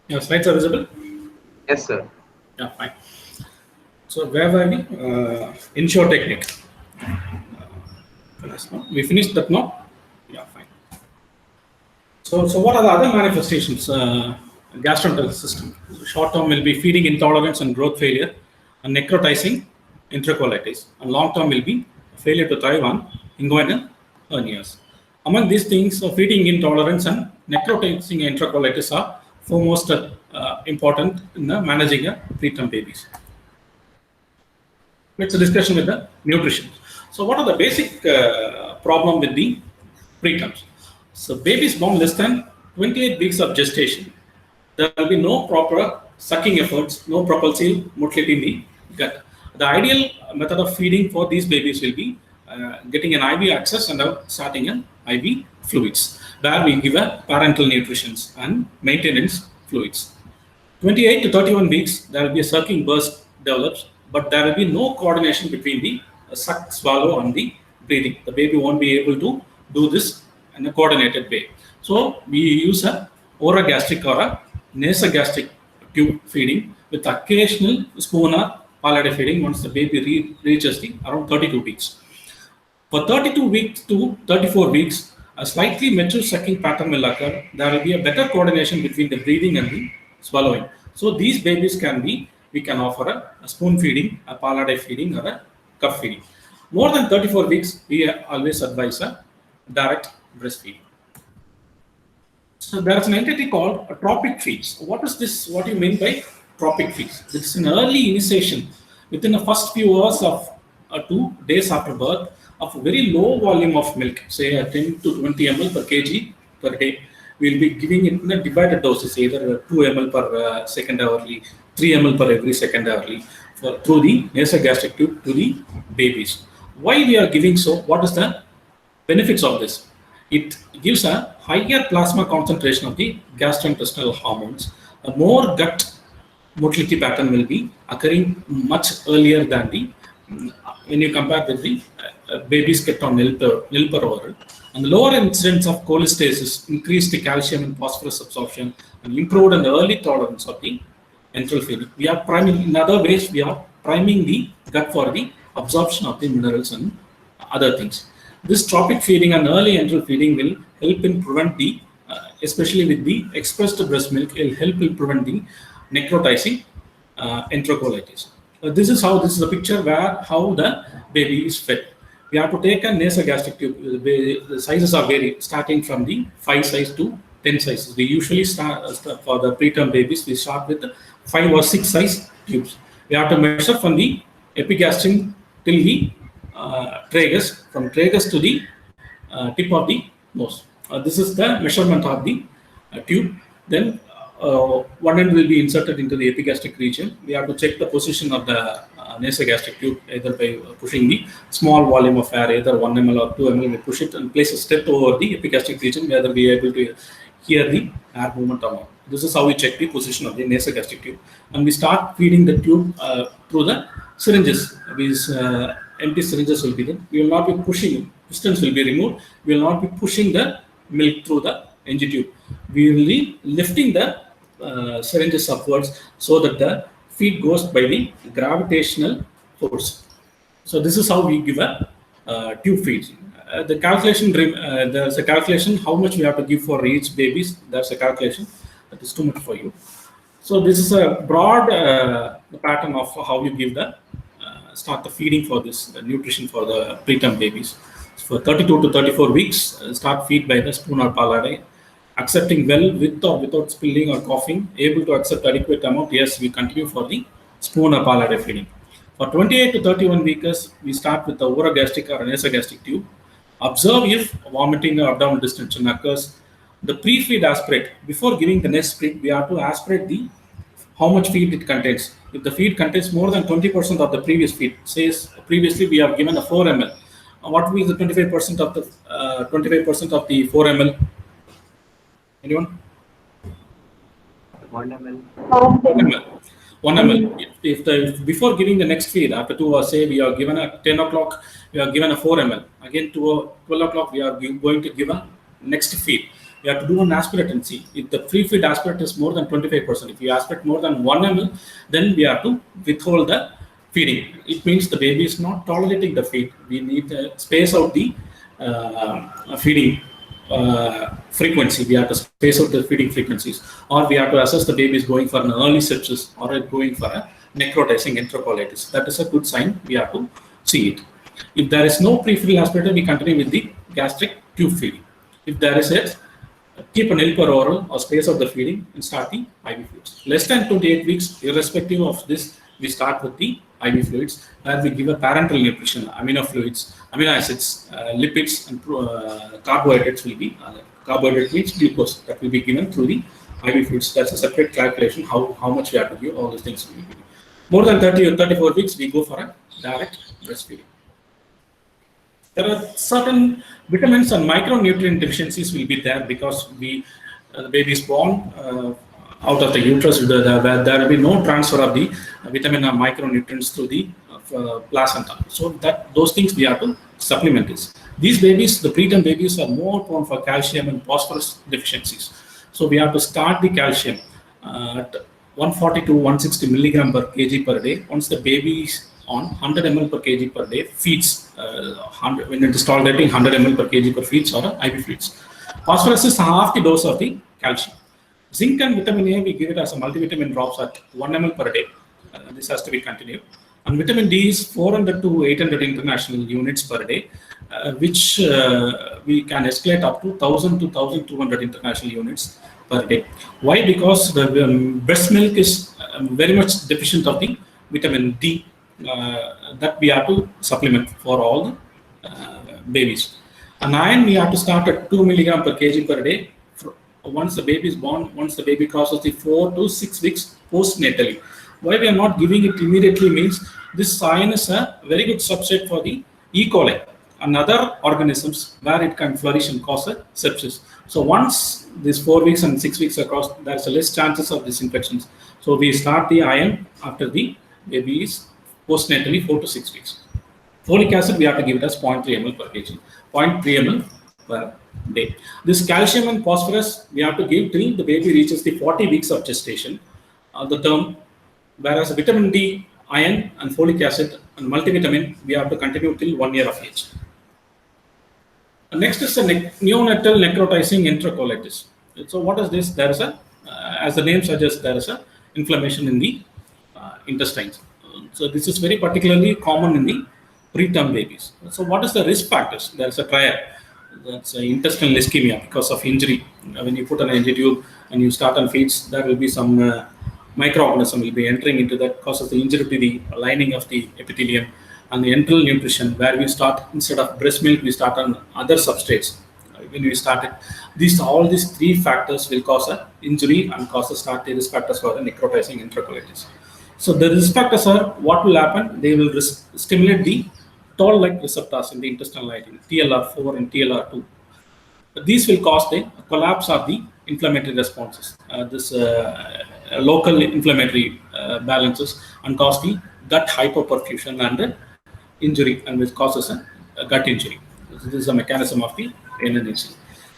Your slides are visible? Yes, sir. Yeah, fine. So where were we? Ensure technique. We finished that now? Yeah, fine. So what are the other manifestations? Gastrointestinal system. Short term will be feeding intolerance and growth failure, and necrotizing enterocolitis. And long term will be failure to thrive on inguinal hernias. Among these things, feeding intolerance and necrotizing enterocolitis are foremost important in managing preterm babies. Let's discussion with the nutrition. So what are the basic problem with the preterms? So babies born less than 28 weeks of gestation, there will be no proper sucking efforts, no propulsive motility in the gut. The ideal method of feeding for these babies will be getting an IV access and starting an IV fluids, where we give a parental nutrition and maintenance fluids. 28 to 31 weeks, there will be a sucking burst develops, but there will be no coordination between the suck, swallow, and the breathing. The baby won't be able to do this in a coordinated way. So we use a orogastric or a nasogastric tube feeding with occasional spoon or palliative feeding once the baby reaches the around 32 weeks. For 32 weeks to 34 weeks, a slightly mature sucking pattern will occur. There will be a better coordination between the breathing and the swallowing. So these babies we can offer a spoon feeding, a palliative feeding, or a cup feeding. More than 34 weeks, we always advise a direct breastfeeding. So there is an entity called tropic feeds. What is this? What do you mean by tropic feeds? It's an early initiation within the first few hours of 2 days after birth of a very low volume of milk, say 10 to 20 ml per kg per day. We'll be giving it in a divided doses, either 2 ml per second hourly, 3 ml per every second hourly, through the nasogastric tube to the babies. Why we are giving so? What is the benefits of this? It gives a higher plasma concentration of the gastrointestinal hormones. A more gut motility pattern will be occurring much earlier than the when you compare with the babies kept on nilper oral. And the lower incidence of cholestasis increased the calcium and phosphorus absorption and improved an early tolerance of the enteral feeding. We are priming, in other ways, we are priming the gut for the absorption of the minerals and other things. This tropic feeding and early enteral feeding will help in prevent the, especially with the expressed breast milk, will help in prevent the necrotizing enterocolitis. This is a picture where how the baby is fed. We have to take a nasogastric tube. The sizes are varied, starting from the 5 size to 10 sizes. We usually start for the preterm babies. We start with 5 or 6 size tubes. We have to measure from the epigastrium till the tragus, from tragus to the tip of the nose. This is the measurement of the tube. Then one end will be inserted into the epigastric region. We have to check the position of the nasogastric tube, either by pushing the small volume of air, either 1 ml or 2 ml. We push it and place a step over the epigastric region, whether we are able to hear the air movement or not. This is how we check the position of the nasogastric tube. And we start feeding the tube through the syringes. These empty syringes will be there. We will not be pushing, pistons will be removed. We will not be pushing the milk through the NG tube. We will be lifting the syringes upwards so that the feed goes by the gravitational force. So this is how we give a tube feed. The calculation, there's a calculation how much we have to give for each babies. That's a calculation. That is too much for you. So this is a broad pattern of how you give the start the feeding for this nutrition for the preterm babies. So for 32 to 34 weeks, start feed by the spoon or palliative. Accepting well with or without spilling or coughing, able to accept adequate amount, yes, we continue for the spoon or palliative feeding. For 28 to 31 weeks, we start with the orogastric or nasogastric tube. Observe if vomiting or abdominal distension occurs. The pre-feed aspirate, before giving the next feed, we have to aspirate the how much feed it contains. If the feed contains more than 20% of the previous feed, says previously we have given a 4 ml. What will be the 25% of the 25% of the 4 ml? Anyone? 1 ml. 1 ml. 1 ml. If before giving the next feed, after 2 hours, say we are given at 10 o'clock, we are given a 4 ml. Again, 12 o'clock, we are going to give a next feed. you have to do an aspirate and see. If the free feed aspirate is more than 25%, if you aspirate more than 1 ml, then we have to withhold the feeding. It means the baby is not tolerating the feed. We need to space out the feeding frequency. We have to space out the feeding frequencies, or we have to assess the baby is going for an early sepsis or going for a necrotizing enterocolitis. That is a good sign. We have to see it. If there is no pre-feeding aspirator, we continue with the gastric tube feeding. If there is it, keep a nil per oral or space out the feeding and start the IV fluids. Less than 28 weeks, irrespective of this, we start with the IV fluids, where we give a parenteral nutrition, amino fluids, amino acids, lipids, and carbohydrates will be carbohydrate means glucose that will be given through the IV fluids. That's a separate calculation how much we have to give. All these things will be given. More than 30 or 34 weeks, we go for a direct breastfeeding. There are certain vitamins and micronutrient deficiencies will be there because the baby is born out of the uterus, where there will be no transfer of the vitamin or micronutrients through the placenta. So those things we have to supplement this. These babies, the preterm babies, are more prone for calcium and phosphorus deficiencies. So we have to start the calcium at 140 to 160 milligram per kg per day. Once the baby is on 100 ml per kg per day, feeds when it is tolerating 100 ml per kg per feeds or IV feeds. Phosphorus is half the dose of the calcium. Zinc and vitamin A, we give it as a multivitamin drops at 1 ml per day. This has to be continued. And vitamin D is 400 to 800 international units per day, which we can escalate up to 1000 to 1200 international units per day. Why? Because the breast milk is very much deficient of the vitamin D that we have to supplement for all the babies. And iron, we have to start at 2 milligram per kg per day. Once the baby is born, once the baby crosses the 4 to 6 weeks postnatally. Why we are not giving it immediately means this iron is a very good substrate for the E. coli and other organisms where it can flourish and cause a sepsis. So once these 4 weeks and 6 weeks across, there's a less chances of these infections. So we start the iron after the baby is postnatally 4 to 6 weeks. Folic acid, we have to give it as 0.3 ml per kg, 0.3 ml per day. This calcium and phosphorus, we have to give till the baby reaches the 40 weeks of gestation, the term, whereas vitamin D, iron, and folic acid and multivitamin, we have to continue till 1 year of age. Next is the neonatal necrotizing enterocolitis. So what is this? There is a, as the name suggests, there is a inflammation in the intestines. So this is very particularly common in the preterm babies. So what is the risk factors? There is a triad. That's intestinal ischemia because of injury. When you put an NG tube and you start on feeds, there will be some microorganism will be entering into that, causes the injury to the lining of the epithelium. And the enteral nutrition, where we start, instead of breast milk, we start on other substrates. When we started, all these three factors will cause an injury and cause the risk factors for the necrotizing enterocolitis. So the risk factors are, what will happen? They will stimulate the toll-like receptors in the intestinal lining, TLR4 and TLR2. These will cause the collapse of the inflammatory responses, local inflammatory balances, and cause the gut hypoperfusion and injury, and which causes a gut injury. This is a mechanism of the NNAC.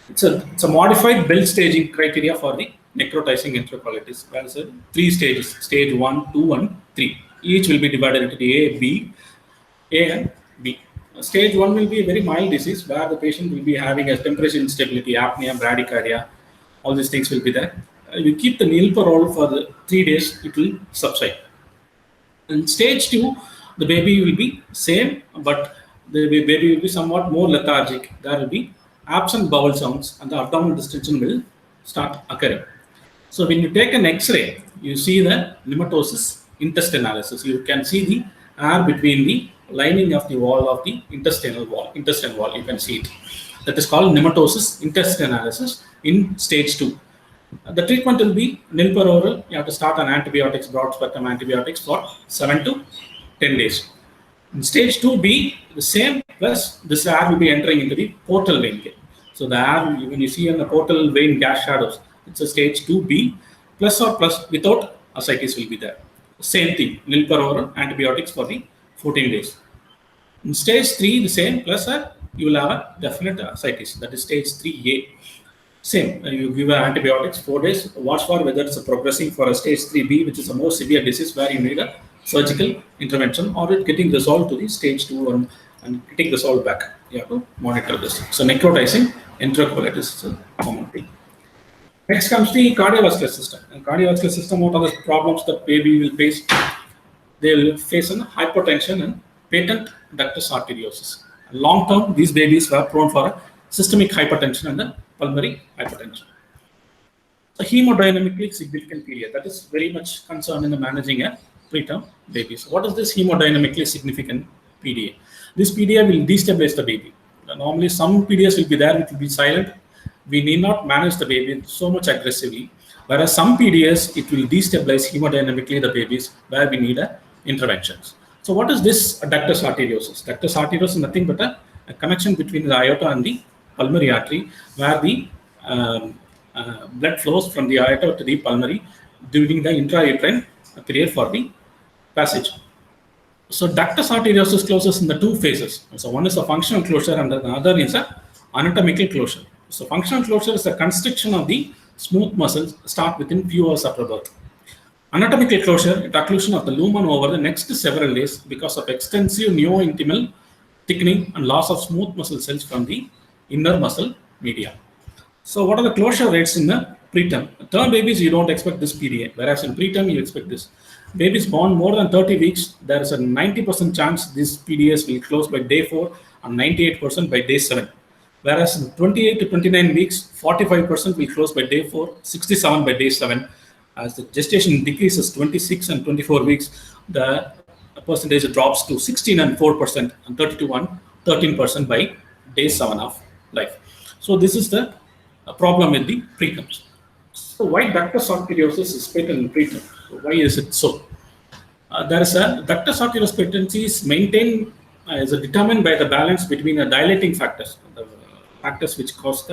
It's a modified Bell staging criteria for the necrotizing enterocolitis. There is 3 stages: stage 1, 2, and 3. Each will be divided into A and B. Stage 1 will be a very mild disease where the patient will be having a temperature instability, apnea, bradycardia. All these things will be there. You keep the nil per oral for the 3 days, it will subside. In stage 2, the baby will be same, but the baby will be somewhat more lethargic. There will be absent bowel sounds and the abdominal distension will start occurring. So when you take an X-ray, you see the nematosis intestinalis. You can see the air between the lining of the wall of the intestinal wall. You can see it. That is called nematosis intestinalis in stage 2. The treatment will be nil per oral. You have to start on antibiotics, broad spectrum antibiotics for 7 to 10 days. In stage 2B, the same, plus this air will be entering into the portal vein. So the air, when you see in the portal vein gas shadows, it's a stage 2B, plus or plus without ascites will be there. Same thing, nil per oral antibiotics for the 14 days. In stage 3, the same, plus you will have a definite ascites, that is stage 3A. Same, you give antibiotics 4 days, watch for whether it's progressing for a stage 3B, which is a more severe disease where you need a surgical intervention, or it getting resolved to the stage 2 and getting resolved back. You have to monitor this. So necrotizing enterocolitis is a common thing. Next comes the cardiovascular system. In cardiovascular system, what are the problems that baby will face? They will face an hypertension and patent ductus arteriosus. Long term, these babies were prone for a systemic hypertension and pulmonary hypertension. A hemodynamically significant period, that is very much concerned in the managing a preterm babies. What is this hemodynamically significant PDA? This PDA will destabilize the baby. Normally, some PDAs will be there, it will be silent. We need not manage the baby so much aggressively. Whereas some PDAs, it will destabilize hemodynamically the babies where we need interventions. So what is this ductus arteriosus? Ductus arteriosus is nothing but a connection between the aorta and the pulmonary artery, where the blood flows from the aorta to the pulmonary during the intrauterine period for the passage. So ductus arteriosus closes in the two phases. So one is a functional closure and the other is a anatomical closure. So functional closure is a constriction of the smooth muscles start within few hours after birth. Anatomical closure, it occlusion of the lumen over the next several days because of extensive neo-intimal thickening and loss of smooth muscle cells from the inner muscle media. So what are the closure rates in the preterm? Term babies, you don't expect this PDA, whereas in preterm, you expect this. Babies born more than 30 weeks, there is a 90% chance these PDAs will close by day 4 and 98% by day 7. Whereas in 28 to 29 weeks, 45% will close by day 4, 67 by day 7. As the gestation decreases 26 and 24 weeks, the percentage drops to 16 and 4% and 32 and 13% by day 7 of life. So this is the problem with the preterms. So why ductus arteriosus is patent in preterm? So why is it so? There is a ductus arteriosus patency is maintained is determined by the balance between the dilating factors, the factors which cause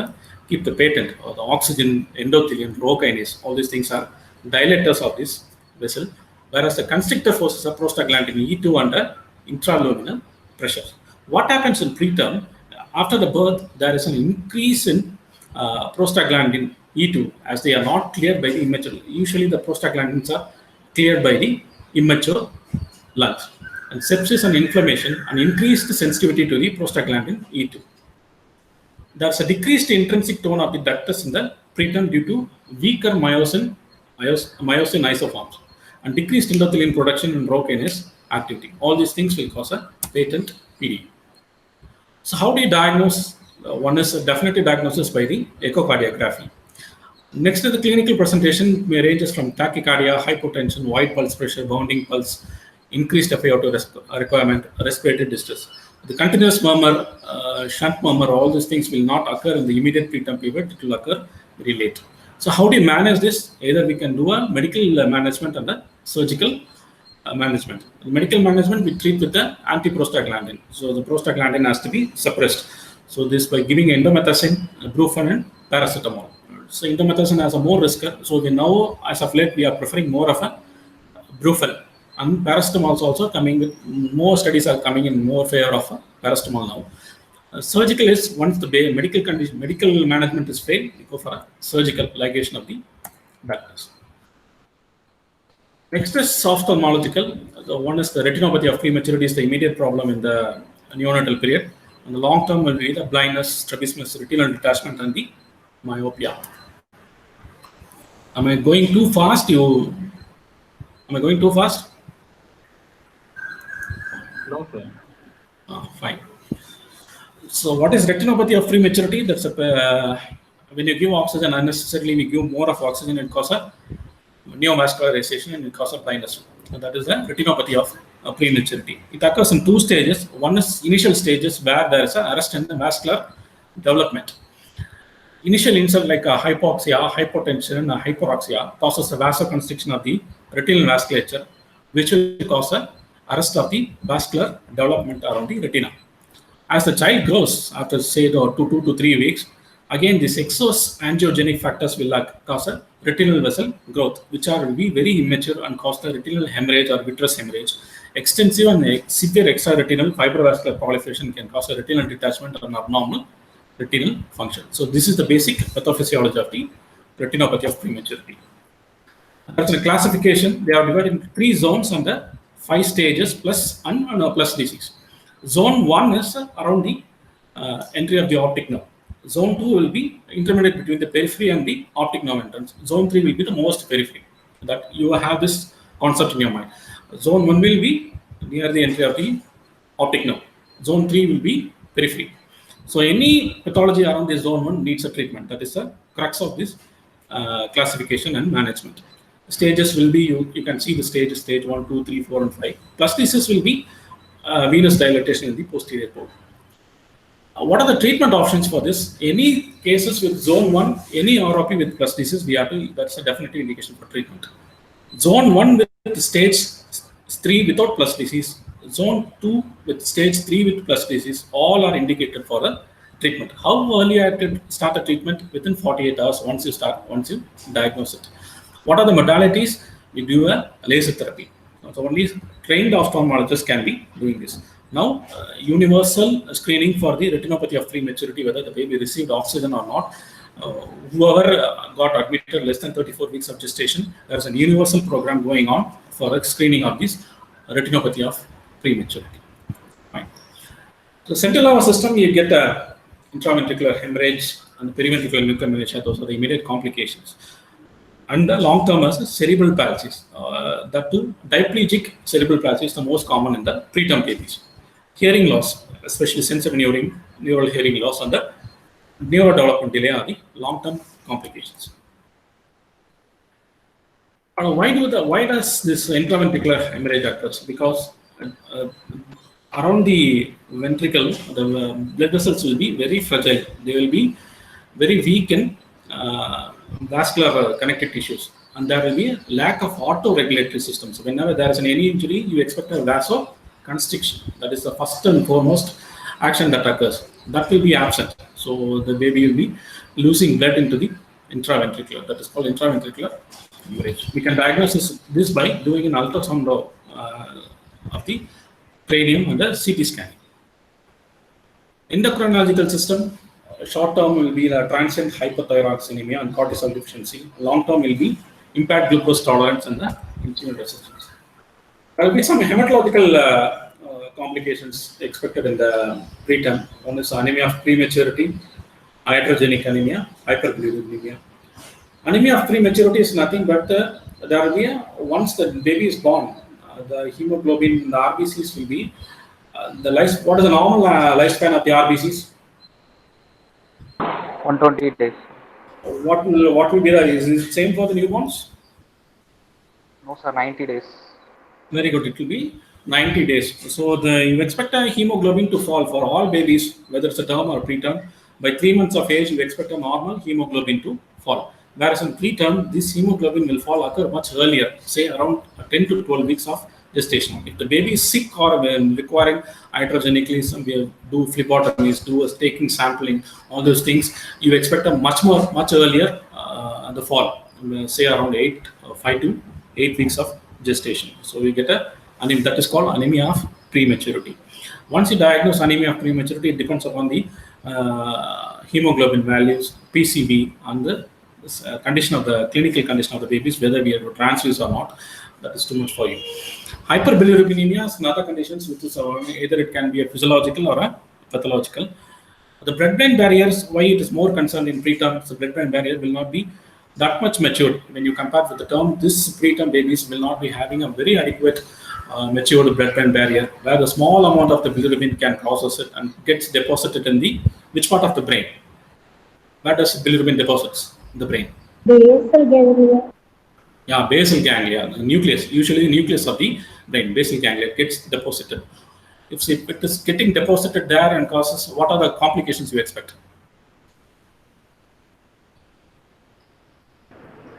keep the patent, or the oxygen, endothelium, rho kinase. All these things are dilators of this vessel, whereas the constrictor forces are prostaglandin E2 under intraluminal pressure. What happens in preterm? After the birth, there is an increase in prostaglandin E2 as they are not cleared by the immature. Usually the prostaglandins are cleared by the immature lungs. And sepsis and inflammation and increased sensitivity to the prostaglandin E2. There's a decreased intrinsic tone of the ductus in the preterm due to weaker myosin isoforms and decreased endothelium production and rho kinase activity. All these things will cause a patent PD. So how do you diagnose? One is a definitive diagnosis by the echocardiography. Next to the clinical presentation may ranges from tachycardia, hypotension, wide pulse pressure, bounding pulse, increased FiO2 requirement, respiratory distress. The continuous murmur, shunt murmur, all these things will not occur in the immediate preterm period. It will occur very late. So how do you manage this? Either we can do a medical management and a surgical management. In medical management, we treat with the antiprostaglandin. So the prostaglandin has to be suppressed. So this by giving endomethacin, brufen, and paracetamol. So endomethacin has a more risk. So we now, as of late, we are preferring more of a brufen. And paracetamol is also coming with more studies are coming in more favor of paracetamol now. Surgical is once the medical condition, medical management is failed, we go for a surgical ligation of the ductus. Next is ophthalmological. The one is the retinopathy of prematurity is the immediate problem in the neonatal period. And the long term will be the blindness, strabismus, retinal detachment, and the myopia. Am I going too fast? Am I going too fast? No, sir. Fine. So what is retinopathy of prematurity? That's when you give oxygen unnecessarily, we give more of oxygen and cause a neovascularization and it causes blindness. So that is the retinopathy of prematurity. It occurs in two stages. One is initial stages where there is an arrest in the vascular development. Initial insult like a hypoxia, hypotension, and a hyperoxia causes a vasoconstriction of the retinal vasculature, which will cause a arrest of the vascular development around the retina. As the child grows after say 2 to 3 weeks, again these exoangiogenic factors will cause a retinal vessel growth, which will be very immature and cause the retinal hemorrhage or vitreous hemorrhage. Extensive and severe extraretinal fibrovascular proliferation can cause a retinal detachment or abnormal retinal function. So this is the basic pathophysiology of the retinopathy of prematurity. That's a classification. They are divided into 3 zones and 5 stages plus and plus disease. Zone 1 is around the entry of the optic nerve. Zone 2 will be intermediate between the periphery and the optic nerve entrance. Zone 3 will be the most periphery. That you have this concept in your mind. Zone 1 will be near the entry of the optic nerve. Zone 3 will be periphery. So any pathology around the zone 1 needs a treatment. That is the crux of this classification and management. Stages will be, you can see the stages, stage 1, 2, 3, 4, and 5. Plus disease will be venous dilatation in the posterior pole. What are the treatment options for this? Any cases with zone 1, any ROP with plus disease, we have to, that's a definitive indication for treatment. Zone 1 with stage 3 without plus disease, zone 2 with stage 3 with plus disease, all are indicated for a treatment. How early I can start a treatment? Within 48 hours once you diagnose it. What are the modalities? We do a laser therapy. So only trained ophthalmologists can be doing this. Now, universal screening for the retinopathy of prematurity, whether the baby received oxygen or not. Whoever got admitted less than 34 weeks of gestation, there's a universal program going on for screening of this retinopathy of prematurity. Fine. So central nervous system, you get a intraventricular hemorrhage and periventricular mucomenacia. Those are the immediate complications. And the long term is cerebral palsy. That too, diplegic cerebral palsy is the most common in the preterm babies. Hearing loss, especially sensory neural hearing loss, and the neurodevelopment delay are the long-term complications. Why does this intraventricular hemorrhage occurs? Because around the ventricle, the blood vessels will be very fragile. They will be very weak in vascular connective tissues, and there will be a lack of auto-regulatory systems. Whenever there is any injury, you expect a vasoconstriction. That is the first and foremost action that occurs. That will be absent. So the baby will be losing blood into the intraventricular. That is called intraventricular hemorrhage. We can diagnose this by doing an ultrasound of the cranium and a CT scan. Endocrinological system, short term will be the transient hypothyroxemia and cortisol deficiency. Long term will be impaired glucose tolerance and the insulin resistance. There will be some hematological complications expected in the preterm. One is anemia of prematurity, iatrogenic anemia, hyperbilirubinemia. Anemia of prematurity is nothing but there will be once the baby is born, the hemoglobin in the RBCs will be what is the normal lifespan of the RBCs? 120 days. What will be is it same for the newborns? No, sir, 90 days. Very good. It will be 90 days. So you expect a hemoglobin to fall for all babies, whether it's a term or preterm. By 3 months of age, you expect a normal hemoglobin to fall. Whereas in preterm, this hemoglobin will fall occur much earlier, say around 10 to 12 weeks of gestation. If the baby is sick or requiring iatrogenically, we do phlebotomies, taking sampling, all those things, you expect a much earlier the fall, say around 5 to 8 weeks of gestation. So we get that is called anemia of prematurity. Once you diagnose anemia of prematurity, it depends upon the hemoglobin values, PCV, and the clinical condition of the babies, whether we have to transfuse or not. That is too much for you. Hyperbilirubinemia is another condition which is either it can be a physiological or a pathological. The blood-brain barriers, why it is more concerned in preterm, the blood-brain barrier will not be that much matured. When you compare with the term, this preterm babies will not be having a very adequate matured blood-brain barrier, where the small amount of the bilirubin can process it and gets deposited in the which part of the brain? Where does bilirubin deposits in the brain? Basal ganglia. Yeah, basal ganglia, the nucleus, usually the nucleus of the brain, basal ganglia gets deposited. If it is getting deposited there and causes, what are the complications you expect?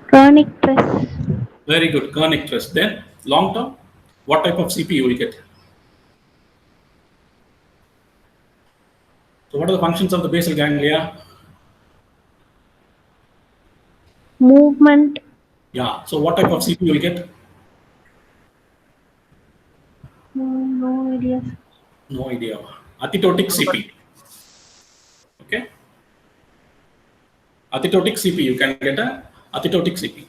Chronic stress. Very good, chronic stress. Then long term, what type of CP you will get? So what are the functions of the basal ganglia? Movement. Yeah, so what type of CP you will get? No idea. No idea. Atitotic CP. Okay. athetotic CP, you can get a athetotic CP.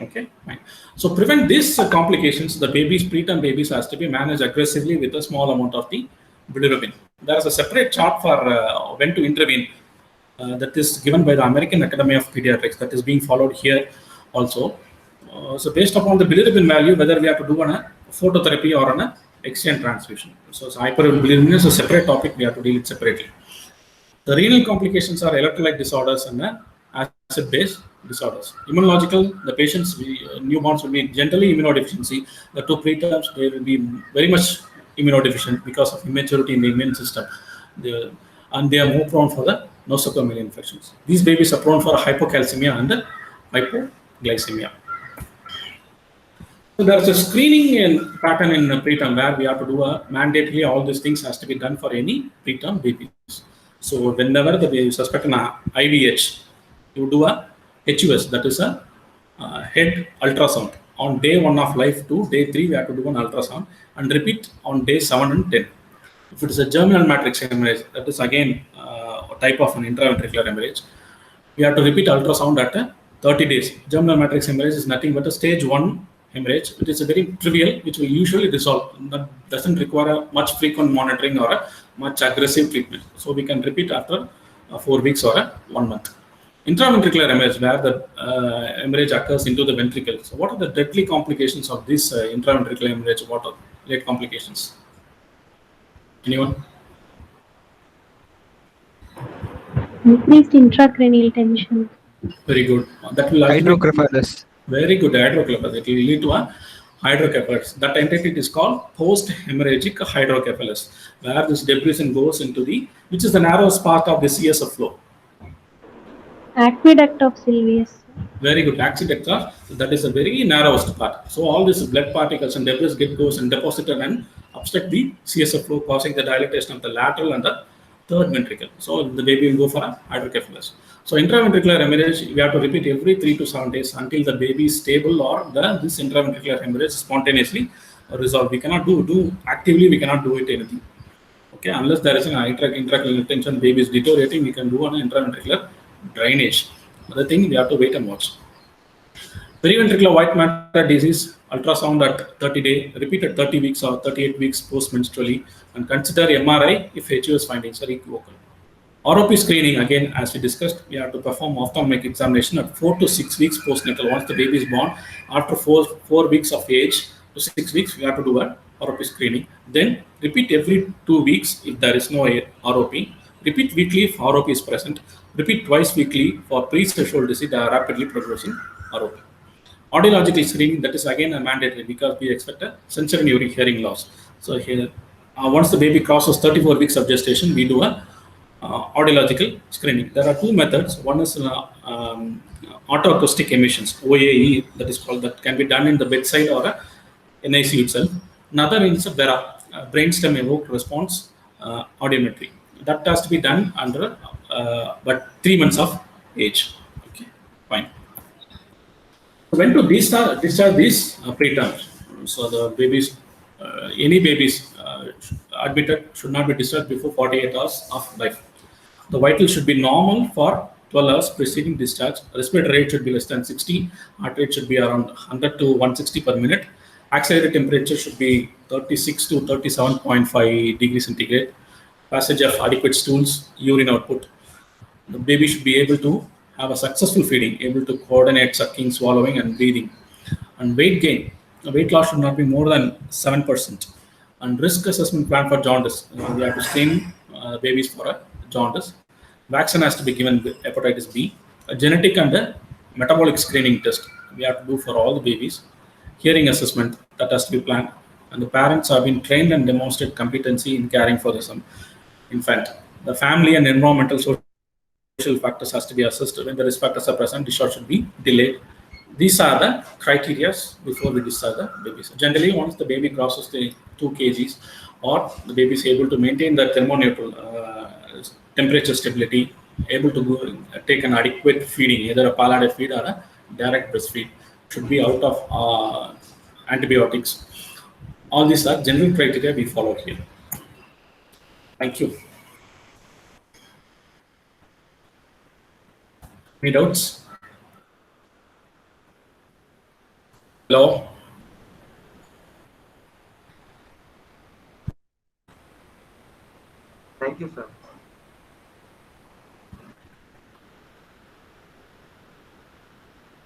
Okay, fine. So prevent these complications, the preterm babies has to be managed aggressively with a small amount of the bilirubin. There is a separate chart for when to intervene that is given by the American Academy of Pediatrics that is being followed here also. So based upon the bilirubin value, whether we have to do a phototherapy or an exchange transfusion. So hyperbilirubinemia is a separate topic, we have to deal it separately. The renal complications are electrolyte disorders and acid-base disorders. Immunological, the patients, newborns will be generally immunodeficiency. The two preterms, they will be very much immunodeficient because of immaturity in the immune system. And they are more prone for the nosocomial infections. These babies are prone for hypocalcemia and hypoglycemia. So there is a screening pattern in preterm where we have to do a mandatory, all these things has to be done for any preterm babies. So whenever the suspect an IVH, you do a HUS, that is a head ultrasound. On day 1 of life to day 3, we have to do an ultrasound and repeat on day 7 and 10. If it is a germinal matrix hemorrhage, that is again a type of an intraventricular hemorrhage, we have to repeat ultrasound at 30 days. Germinal matrix hemorrhage is nothing but a stage 1 hemorrhage. It is a very trivial, which will usually resolve. That doesn't require a much frequent monitoring or a much aggressive treatment. So we can repeat after 4 weeks or 1 month. Intraventricular hemorrhage, where the hemorrhage occurs into the ventricle. So what are the deadly complications of this intraventricular hemorrhage? What are late complications? Anyone? Increased intracranial tension. Very good. That will hydrocephalus. Very good, hydrocephalus. It will lead to a hydrocephalus. That entity is called post-hemorrhagic hydrocephalus, where this debris goes into which is the narrowest part of the CSF flow. Aqueduct of Sylvius. Very good. Aqueduct, that is the very narrowest part. So all these blood particles and debris goes and deposited and obstruct the CSF flow, causing the dilatation of the lateral and the third ventricle. So the baby will go for a hydrocephalus. So intraventricular hemorrhage, we have to repeat every 3 to 7 days until the baby is stable or this intraventricular hemorrhage spontaneously resolved. We cannot actively, we cannot do it anything. Okay, unless there is an intracranial tension, baby is deteriorating, we can do an intraventricular drainage. Other thing, we have to wait and watch. Periventricular white matter disease, ultrasound at 30 days, repeat at 30 weeks or 38 weeks post-menstrually, and consider MRI if HUS findings are equivocal. ROP screening, again, as we discussed, we have to perform ophthalmic examination at 4 to 6 weeks postnatal. Once the baby is born, after 4 weeks of age to 6 weeks, we have to do a ROP screening. Then repeat every 2 weeks if there is no ROP. Repeat weekly if ROP is present. Repeat twice weekly for pre-threshold disease rapidly progressing ROP. Audiological screening, that is again a mandatory because we expect a sensorineural hearing loss. So here, once the baby crosses 34 weeks of gestation, we do a audiological screening. There are two methods. One is autoacoustic emissions, OAE, that is called, that can be done in the bedside or a NIC itself. Another is a BERA, brainstem evoked response audiometry. That has to be done under but 3 months of age. Okay, fine. When to discharge these preterms? So the babies, any babies admitted should not be discharged before 48 hours of life. The vitals should be normal for 12 hours preceding discharge. Respiratory rate should be less than 60. Heart rate should be around 100 to 160 per minute. Axillary temperature should be 36 to 37.5 degrees centigrade. Passage of adequate stools, urine output. The baby should be able to have a successful feeding, able to coordinate sucking, swallowing, and breathing. And weight gain, the weight loss should not be more than 7%. And risk assessment plan for jaundice, we have to screen babies for a jaundice. Vaccine has to be given with hepatitis B. A genetic and a metabolic screening test we have to do for all the babies. Hearing assessment that has to be planned. And the parents have been trained and demonstrate competency in caring for this infant. The family and environmental social factors has to be assessed. When the risk factors are present, discharge should be delayed. These are the criteria before we discharge the babies. Generally, once the baby crosses the 2 kgs or the baby is able to maintain the thermoneutral temperature stability, able to take an adequate feeding, either a palated feed or a direct breastfeed, should be out of antibiotics. All these are general criteria we follow here. Thank you. Any doubts? Hello? Thank you, sir.